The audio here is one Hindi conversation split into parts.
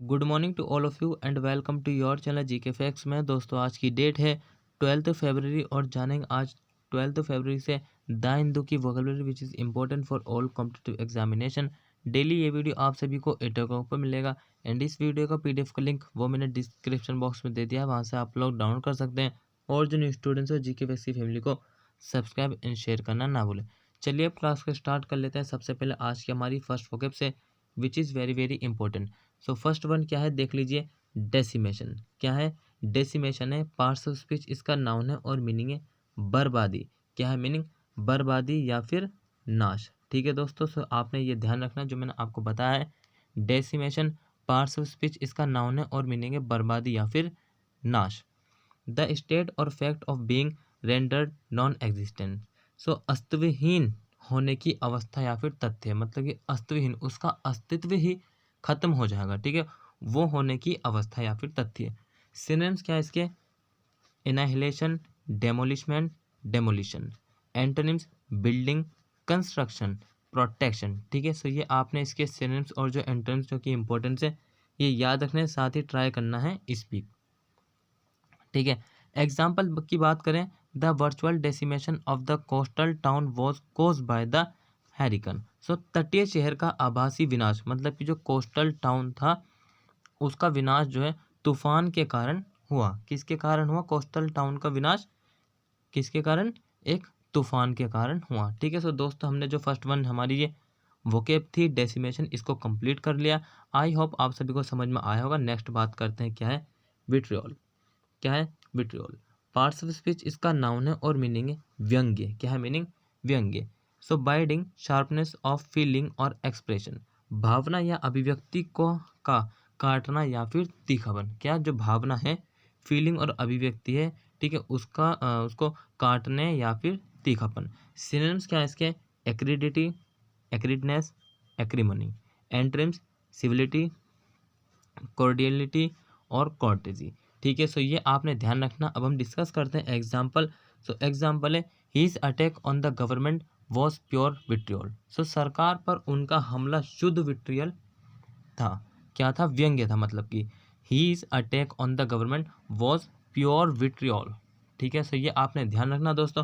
Good morning to all of you and welcome to your channel GK facts में। दोस्तों आज की डेट है 12 फरवरी और जानेंगे आज 12 फरवरी से द हिंदू की vocabulary which is important for all competitive examination. Daily ये वीडियो आप सभी को 8 o'clock पर मिलेगा एंड इस वीडियो का पीडीएफ का लिंक वो मैंने डिस्क्रिप्शन बॉक्स में दे दिया है, वहाँ से आप लोग डाउनलोड कर सकते हैं। और जो न्यू स्टूडेंट्स हो जीके फैक्ट्स की फैमिली को सब्सक्राइब एंड शेयर करना ना भूलें। चलिए अब क्लास को स्टार्ट कर लेते हैं। सबसे पहले आज की हमारी फर्स्ट वोकैब से which is very very important. So first one क्या है देख लीजिए, डेसिमेशन। क्या है? डेसिमेशन है, पार्ट्स ऑफ स्पीच इसका नाउन है और मीनिंग है बर्बादी। क्या है मीनिंग? बर्बादी या फिर नाश। ठीक है दोस्तों, सो आपने ये ध्यान रखना जो मैंने आपको बताया है। डेसिमेशन पार्ट्स ऑफ स्पीच इसका नाउन है और मीनिंग है बर्बादी या फिर नाश। द स्टेट और fact of being rendered non existent. So अस्तित्वहीन होने की अवस्था या फिर तथ्य, मतलब कि अस्तित्वहीन, उसका अस्तित्व ही खत्म हो जाएगा। ठीक है, वो होने की अवस्था या फिर तथ्य। सिनोनिम्स क्या है इसके? Annihilation, demolishment, demolition. Antonyms building, construction, protection. ठीक है, सो ये आपने इसके सिनोनिम्स और जो एंटोनिम्स जो कि इंपॉर्टेंस है ये याद रखने, साथ ही ट्राई करना है स्पीक। ठीक है, एग्जाम्पल की बात करें, the virtual decimation of the coastal town was cause by the hurricane. So तटीय शहर का आभासी विनाश, मतलब कि जो कोस्टल टाउन था उसका विनाश जो है तूफान के कारण हुआ। किसके कारण हुआ कोस्टल टाउन का विनाश? किसके कारण? एक तूफान के कारण हुआ। ठीक है, सो दोस्तों हमने जो फर्स्ट वन हमारी ये वोकेब थी डेसिमेशन, इसको कंप्लीट कर लिया। आई होप आप सभी को समझ में आया होगा। नेक्स्ट बात करते हैं क्या है विट्रियोल। क्या है विट्रियोल? पार्ट्स ऑफ स्पीच इसका नाउन है और मीनिंग है व्यंग्य। क्या है मीनिंग? व्यंग्य। सो बाइडिंग शार्पनेस ऑफ फीलिंग और एक्सप्रेशन, भावना या अभिव्यक्ति को का काटना या फिर तीखापन। क्या? जो भावना है, फीलिंग और अभिव्यक्ति है, ठीक है, उसका उसको काटने या फिर तीखापन। सिनोनिम्स क्या है इसके? एक्रिडिटी, एक्रिडनेस, एक्रीमनी। एंट्रिम्स सिविलिटी, कॉर्डियलिटी और कॉर्टेजी। ठीक है, सो ये आपने ध्यान रखना। अब हम डिस्कस करते हैं एग्जाम्पल। सो एग्जाम्पल है, his attack on the government was pure vitriol. So सरकार पर उनका हमला शुद्ध विट्रियल था। क्या था? व्यंग्य था, मतलब कि his attack on the government was pure vitriol. ठीक है, सो ये आपने ध्यान रखना दोस्तों।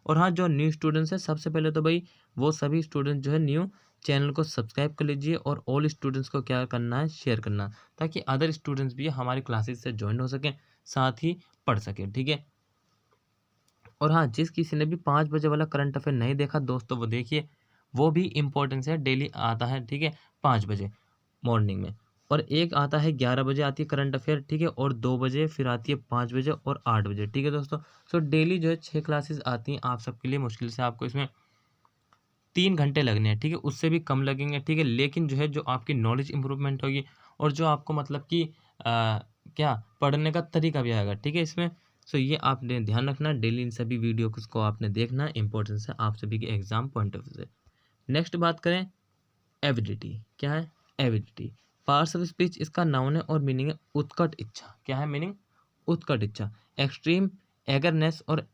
और हाँ, जो न्यू स्टूडेंट्स हैं सबसे पहले तो भाई वो सभी स्टूडेंट जो है न्यू चैनल को सब्सक्राइब कर लीजिए और ऑल स्टूडेंट्स को क्या करना है, शेयर करना, ताकि अदर स्टूडेंट्स भी हमारी क्लासेस से ज्वाइन हो सकें, साथ ही पढ़ सकें। ठीक है, और हाँ, जिस किसी ने भी 5 बजे वाला करंट अफेयर नहीं देखा दोस्तों वो देखिए, वो भी इम्पोर्टेंस है, डेली आता है। ठीक है, 5 बजे मॉर्निंग में, और एक आता है 11 बजे आती है करंट अफेयर। ठीक है, और 2 बजे, फिर आती है 5 बजे और 8 बजे। ठीक है दोस्तों, सो डेली जो है 6 क्लासेस आती हैं आप सबके लिए। मुश्किल से आपको इसमें 3 घंटे लगने हैं। ठीक है, उससे भी कम लगेंगे। ठीक है, लेकिन जो है जो आपकी नॉलेज इंप्रूवमेंट होगी और जो आपको मतलब कि क्या पढ़ने का तरीका भी आएगा। ठीक है इसमें, सो ये आपने ध्यान रखना। डेली इन सभी वीडियो को आपने देखना, इंपॉर्टेंस है आप सभी के एग्जाम पॉइंट ऑफ व्यू से। नेक्स्ट बात करें एविडिटी। क्या है? एविडिटी पार्ट्स ऑफ स्पीच इसका नाउन है और मीनिंग है उत्कट इच्छा। क्या है मीनिंग? उत्कट इच्छा। एक्सट्रीम एगरनेस और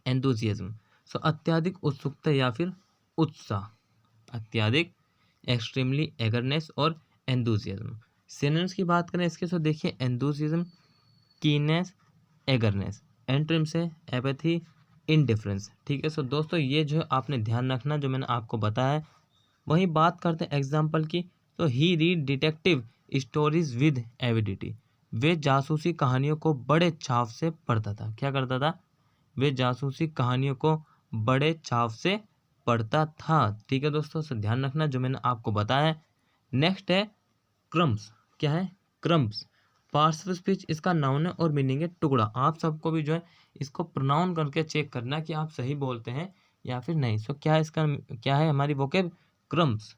एंथुजियाज्म। सो अत्यधिक उत्सुकता या फिर उत्साह। अत्यधिक, एक्सट्रीमली, एगरनेस और एंथुजियाज्म। सिनोनिम्स की बात करें इसके, तो देखिए एंथुजियाज्म, कीनेस, एगरनेस। एंटोनिम्स है एपैथी, इनडिफरेंस। ठीक है, सो दोस्तों ये जो है आपने ध्यान रखना जो मैंने आपको बताया है। वहीं बात करते हैं एग्जाम्पल की, तो he read detective stories with avidity. वे जासूसी कहानियों को बड़े चाव से पढ़ता था। क्या करता था? वे जासूसी कहानियों को बड़े चाव से पढ़ता था। ठीक है दोस्तों, सो ध्यान रखना जो मैंने आपको बताया है। नेक्स्ट है क्रम्स। क्या है? क्रम्स पार्ट्स ऑफ स्पीच इसका नाउन है और मीनिंग है टुकड़ा। आप सबको भी जो है इसको प्रोनाउन करके चेक करना कि आप सही बोलते हैं या फिर नहीं। सो क्या है इसका, क्या है हमारी vocab? Crumbs,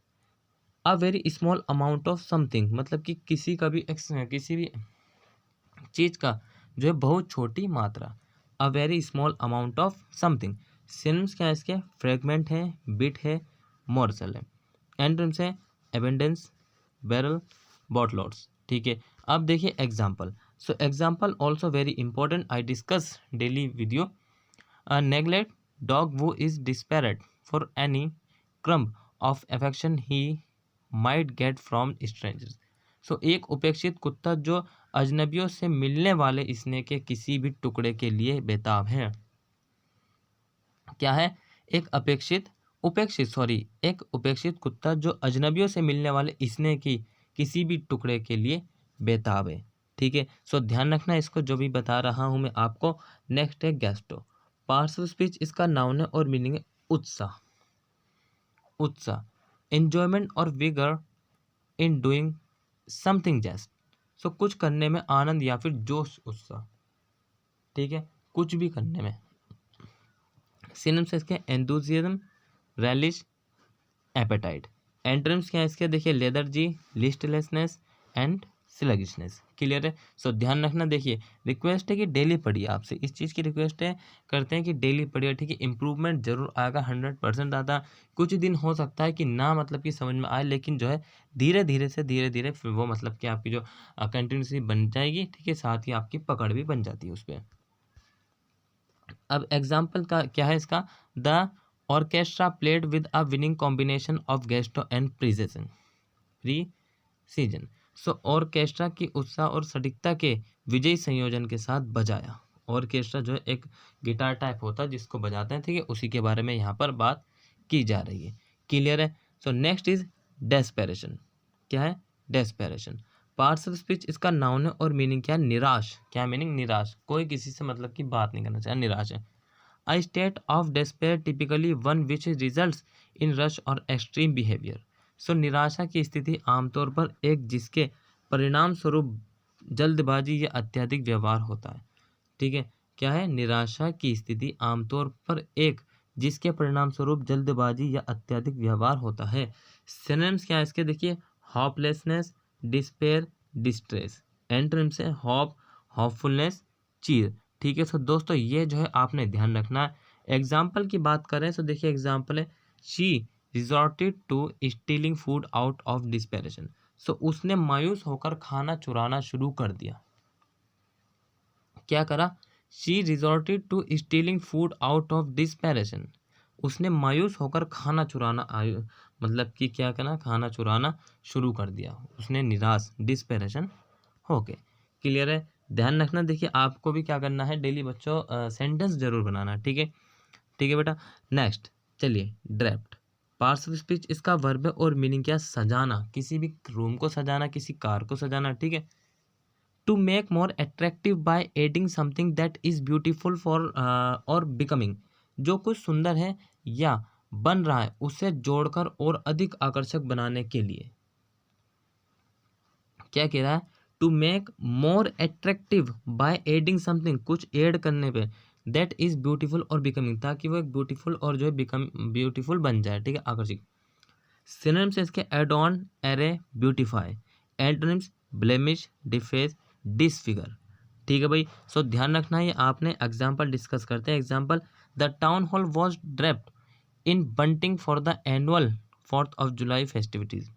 a very small amount of something, मतलब कि किसी का भी किसी भी चीज का जो है बहुत छोटी मात्रा। A very small amount of something. Synonyms क्या है इसके? फ्रेगमेंट है, बिट है, मोर्सल है। एंटोनिम्स है एबेंडेंस, बैरल, बॉटलॉट्स। ठीक है, अब देखिए example. So example also very important, I discuss daily video. A neglect dog who is desperate for any crumb of affection he might get from strangers. सो एक उपेक्षित कुत्ता जो अजनबियों से मिलने वाले स्नेह के किसी भी टुकड़े के लिए बेताब है। क्या है? एक उपेक्षित कुत्ता जो अजनबियों से मिलने वाले स्नेह की किसी भी टुकड़े के लिए बेताब है। ठीक है, सो ध्यान रखना इसको जो भी बता रहा हूं मैं आपको। नेक्स्ट है गैस्टो। पार्श्व स्पीच इसका नाउन है और मीनिंग है उत्साह। एंजॉयमेंट और vigour in doing something just. So कुछ करने में आनंद या फिर जोश उत्साह। ठीक है, कुछ भी करने में। सिनोनिम्स इसके एंथुसियाज्म, रैलिश, एपेटाइट। एंटोनिम्स क्या है इसके? देखिए लेथर्जी, लिस्टलेसनेस एंड स्लगिशनेस। क्लियर है? सो ध्यान रखना। देखिए रिक्वेस्ट है कि डेली पढ़िए, आपसे इस चीज़ की रिक्वेस्ट है करते हैं कि डेली पढ़िए। ठीक है, इंप्रूवमेंट जरूर आएगा, 100% आता। कुछ दिन हो सकता है कि ना मतलब कि समझ में आए, लेकिन जो है धीरे धीरे फिर वो मतलब कि आपकी जो कंटिन्यूसली बन जाएगी। ठीक है, साथ ही आपकी पकड़ भी बन जाती है उस पर। अब एग्जाम्पल का क्या है इसका? The orchestra played with a winning combination of gusto and precision. So orchestra की उत्साह और सटीकता के विजयी संयोजन के साथ बजाया। ऑर्केस्ट्रा जो है एक गिटार टाइप होता है जिसको बजाते हैं। ठीक है, उसी के बारे में यहाँ पर बात की जा रही है। क्लियर है? So next is desperation. क्या है? डेस्पेरेशन। पार्ट्स ऑफ स्पीच इसका नाउन है और मीनिंग क्या है? निराश। क्या मीनिंग? निराश, कोई किसी से मतलब की बात नहीं करना चाहिए, निराश है। A state of despair typically one which results in rush or extreme behavior. So निराशा की स्थिति आमतौर पर एक जिसके परिणाम स्वरूप जल्दबाजी या अत्यधिक व्यवहार होता है। ठीक है, क्या है? निराशा की स्थिति आमतौर पर एक जिसके परिणाम स्वरूप जल्दबाजी या अत्यधिक व्यवहार होता है। सिनोनिम्स क्या है इसके? देखिए होपलेसनेस, डिस्पेयर, डिस्ट्रेस। एंटोनिम्स है होप, होपफुलनेस, चीर। ठीक है, सो दोस्तों ये जो है आपने ध्यान रखना है। एग्जाम्पल की बात करें तो देखिए एग्जाम्पल है she resorted to stealing food out of desperation. So उसने मायूस होकर खाना चुराना शुरू कर दिया। क्या करा? She resorted to stealing food out of desperation. उसने मायूस होकर खाना चुराना मतलब कि क्या करना? खाना चुराना शुरू कर दिया। उसने निराश, डिस्पेरेशन हो गए। क्लियर है? ध्यान रखना। देखिए आपको भी क्या करना है डेली बच्चों, सेंटेंस जरूर बनाना। ठीक है, ठीक है बेटा। नेक्स्ट चलिए ड्रेप्ट। पार्ट्स ऑफ स्पीच इसका वर्ब है और मीनिंग क्या? सजाना, किसी भी रूम को सजाना, किसी कार को सजाना। ठीक है, to make more attractive by adding something that is beautiful for और बिकमिंग। जो कुछ सुंदर है या बन रहा है उसे जोड़कर और अधिक आकर्षक बनाने के लिए। क्या कह रहा है? To make more attractive by adding something, कुछ ऐड करने पे, दैट इज ब्यूटीफुल और बिकमिंग, ताकि वो एक ब्यूटीफुल और जो है बिकम ब्यूटीफुल बन जाए। ठीक है, आकर्षक। सिनोनिम्स इसके add on, array, beautify. Antonyms blemish, deface, disfigure. ठीक है भाई, सो ध्यान रखना है। आपने एग्जाम्पल डिस्कस करते हैं। Example the town hall was draped in bunting for the annual 4th of July festivities.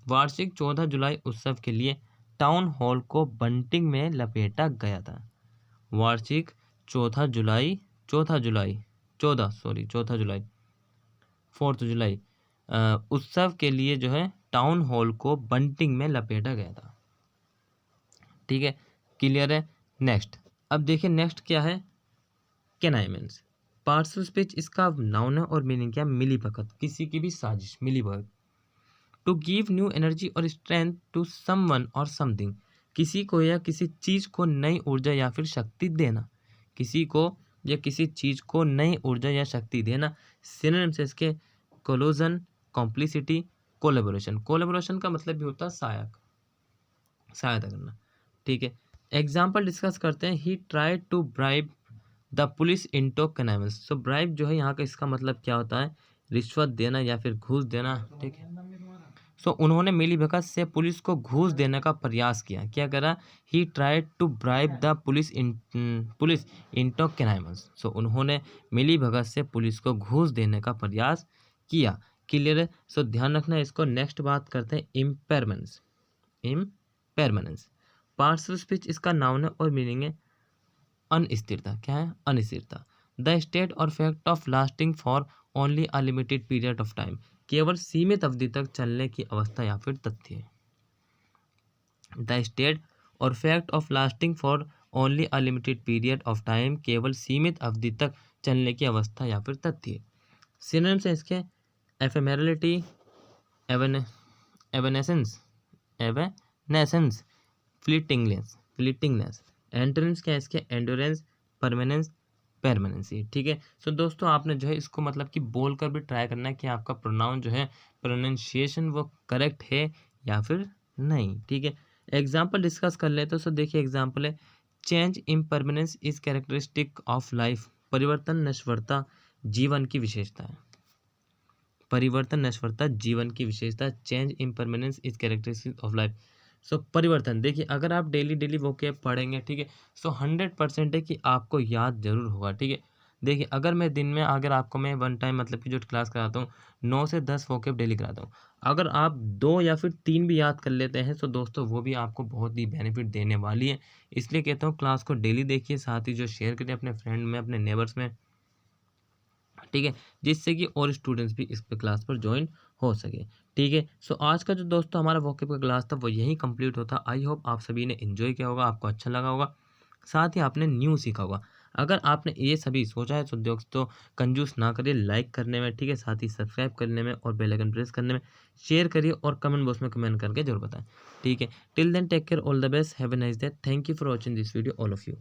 वार्षिक 14 जुलाई उत्सव के लिए टाउन हॉल को बंटिंग में लपेटा गया था। वार्षिक 14 जुलाई 4th जुलाई उत्सव के लिए जो है टाउन हॉल को बंटिंग में लपेटा गया था। ठीक है, क्लियर है? नेक्स्ट, अब देखिए नेक्स्ट क्या है? कैनाइमेंस। पार्ट्स ऑफ स्पीच इसका नाउन है और मीनिंग क्या? मिली भगत, किसी की भी साजिश, मिली भगत। टू गिव न्यू एनर्जी और स्ट्रेंथ टू समवन और समथिंग, किसी को या किसी चीज को नई ऊर्जा या फिर शक्ति देना। किसी को या किसी चीज को नई ऊर्जा या शक्ति देना। सिनोनिम्स है इसके कोलोजन, कॉम्प्लिसिटी, कोलेबोरेशन। कोलेबोरेशन का मतलब भी होता है सहायता करना। ठीक है, एग्जाम्पल डिस्कस करते हैं। He tried to bribe the police into convince. So bribe जो है यहाँ का इसका मतलब क्या होता है? रिश्वत देना या फिर घूस देना। ठीक है, सो उन्होंने मिलीभगत से पुलिस को घूस देने का प्रयास किया। क्या करा? He tried to bribe the police into convince. So उन्होंने मिलीभगत से पुलिस को घूस देने का प्रयास किया। क्लियर है? सो ध्यान रखना है इसको। नेक्स्ट बात करते हैं इम्पेरमेंस। इम्पेरमेंस। पार्ट्स ऑफ स्पीच इसका नाउन है और मीनिंग है अनिश्चितता। क्या है? अनिश्चितता। द स्टेट और fact of lasting for only a limited period of time, केवल सीमित अवधि तक चलने की अवस्था या फिर तथ्य। द स्टेट और fact of lasting for only a limited period of time, केवल सीमित अवधि तक चलने की अवस्था या फिर तथ्य। सिनोनिम्स है इसके एफेमेरलिटी, एवनेसेंस, एवनेसेंस, फ्लीटिंगनेस। एंटोनिम्स क्या है इसके एंडोरेंस, परमानेंस, परमानेंसी। ठीक है। सो दोस्तों आपने जो है इसको मतलब कि बोल कर भी ट्राई करना है कि आपका प्रोनाउन जो है प्रोनाउंसिएशन वो करेक्ट है या फिर नहीं। ठीक है। एग्जाम्पल डिस्कस कर लेते हैं। सो देखिए एग्जाम्पल है change impermanence is characteristic of life, परिवर्तन नश्वरता जीवन की विशेषता है। परिवर्तन नश्वरता जीवन की विशेषता, change impermanence is characteristic of life. So परिवर्तन देखिए अगर आप डेली डेली वोकैब पढ़ेंगे, ठीक है, सो 100% है कि आपको याद जरूर होगा। ठीक है। देखिए अगर मैं दिन में अगर आपको मैं वन टाइम मतलब कि जो क्लास कराता हूँ 9 से 10 वोकैब डेली कराता हूँ, अगर आप 2 या फिर 3 भी याद कर लेते हैं तो दोस्तों वो भी आपको बहुत ही बेनिफिट देने वाली है। इसलिए कहता हूँ क्लास को डेली देखिए, साथ ही जो शेयर करिए अपने फ्रेंड में, अपने नेबर्स में। ठीक है। जिससे कि और स्टूडेंट्स भी इस पे क्लास पर ज्वाइन हो सके। ठीक है। सो आज का जो दोस्तों हमारा वोकैब का क्लास था वो यही कंप्लीट होता। आई होप आप सभी ने एंजॉय किया होगा, आपको अच्छा लगा होगा, साथ ही आपने न्यू सीखा होगा। अगर आपने ये सभी सोचा है तो दोस्तों कंजूस ना करिए लाइक करने में, ठीक है, साथ ही सब्सक्राइब करने में और बेल आइकन प्रेस करने में, शेयर करिए और कमेंट बॉक्स में कमेंट करके जरूर बताएं। ठीक है। Till then take care, all the best, have a nice day, thank you for watching this video all of you.